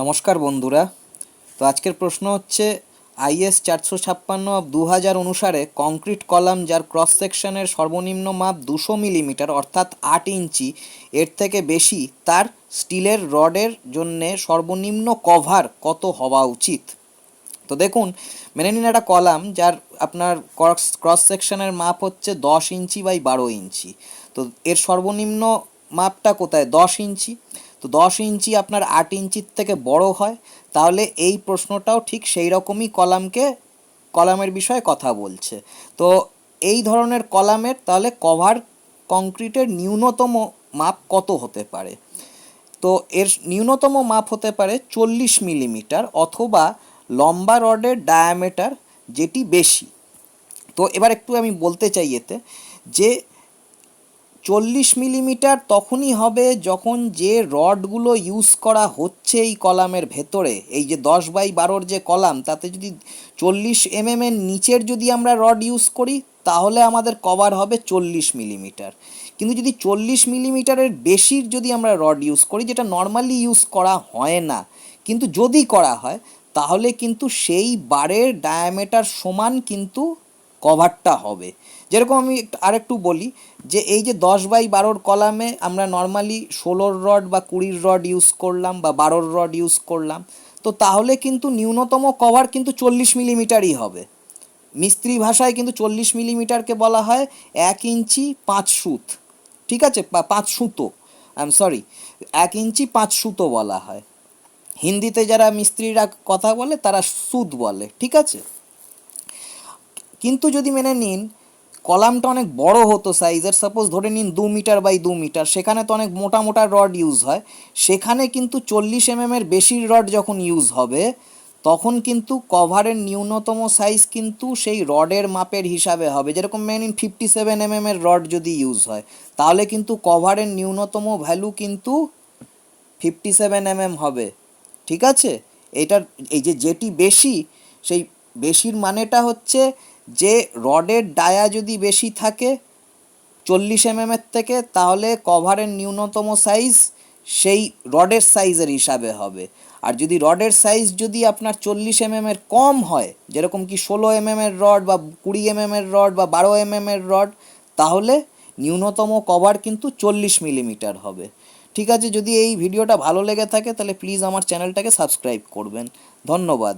নমস্কার বন্ধুরা। তো আজকের প্রশ্ন হচ্ছে IS 456/2000 অনুসারে কংক্রিট কলাম যার ক্রস সেকশনের সর্বনিম্ন মাপ 200 মিলিমিটার অর্থাৎ 8 ইঞ্চি এর থেকে বেশি তার স্টিলের রডের জন্যে সর্বনিম্ন কভার কত হওয়া উচিত। তো দেখুন, মেনে নিন একটা কলাম যার আপনার ক্রস সেকশনের মাপ হচ্ছে 10 ইঞ্চি বাই 12 ইঞ্চি। তো এর সর্বনিম্ন মাপটা কোথায়? 10 ইঞ্চি। তো 10 ইঞ্চি আপনার 8 ইঞ্চির থেকে বড় হয়, তাহলে এই প্রশ্নটাও ঠিক সেই রকমই কলামের বিষয়ে কথা বলছে। তো এই ধরনের কলামের তাহলে কভার কংক্রিটের ন্যূনতম মাপ কত হতে পারে? তো এর ন্যূনতম মাপ হতে পারে 40 মিলিমিটার অথবা লম্বা রডের ডায়ামিটার যেটি বেশি। তো এবার একটু আমি বলতে চাই এতে যে 40 মিলিমিটার তখনই হবে যখন যে রডগুলো ইউজ করা হচ্ছে এই কলামের ভেতরে, এই যে 10/12 যে কলাম, তাতে যদি 40 mm নিচের যদি আমরা রড ইউজ করি তাহলে আমাদের কভার হবে 40 মিলিমিটার। কিন্তু যদি 40 মিলিমিটারের বেশির যদি আমরা রড ইউজ করি, যেটা নর্মালি ইউজ করা হয় না, কিন্তু যদি করা হয় তাহলে কিন্তু সেই বারের ডায়ামিটার সমান কিন্তু কভারটা হবে। যেরকম আমি আরেকটু বলি যে এই যে 10/12 কলামে আমরা নর্মালি 16 রড বা 20 রড ইউজ করলাম বা 12 রড ইউজ করলাম, তো তাহলে কিন্তু ন্যূনতম কভার কিন্তু 40 মিলিমিটারই হবে। মিস্ত্রি ভাষায় কিন্তু 40 মিলিমিটারকে বলা হয় 1 ইঞ্চি 5 সুত। ঠিক আছে, বা 5 সুতো, সরি, 1 ইঞ্চি 5 সুতো বলা হয়। হিন্দিতে যারা মিস্ত্রিরা কথা বলে তারা সুত বলে, ঠিক আছে। কিন্তু যদি মেনে নিন কলামটা অনেক বড় হতো সাইজের, সাপোজ ধরে নিন 2 মিটার বাই 2 মিটার, সেখানে তো অনেক মোটা মোটা রড ইউজ হয়, সেখানে কিন্তু 40 mm বেশির রড যখন ইউজ হবে তখন কিন্তু কভারের ন্যূনতম সাইজ কিন্তু সেই রডের মাপের হিসাবে হবে। যেরকম মেনে নিন 57 mm রড যদি ইউজ হয়, তাহলে কিন্তু কভারের ন্যূনতম ভ্যালু কিন্তু 57 mm হবে। ঠিক আছে, এটার এই যে যেটি বেশি, সেই বেশির মানেটা হচ্ছে যে রডের ডায়া যদি বেশি থাকে 40 mm থেকে, তাহলে কভারের ন্যূনতম সাইজ সেই রডের সাইজের হিসাবে হবে। আর যদি রডের সাইজ যদি আপনার 40 mm কম হয়, যেরকম কি 16 mm রড বা 20 mm রড বা 12 mm রড, তাহলে ন্যূনতম কভার কিন্তু 40 মিলিমিটার হবে। ঠিক আছে, যদি এই ভিডিওটা ভালো লেগে থাকে তাহলে প্লিজ আমার চ্যানেলটাকে সাবস্ক্রাইব করবেন। ধন্যবাদ।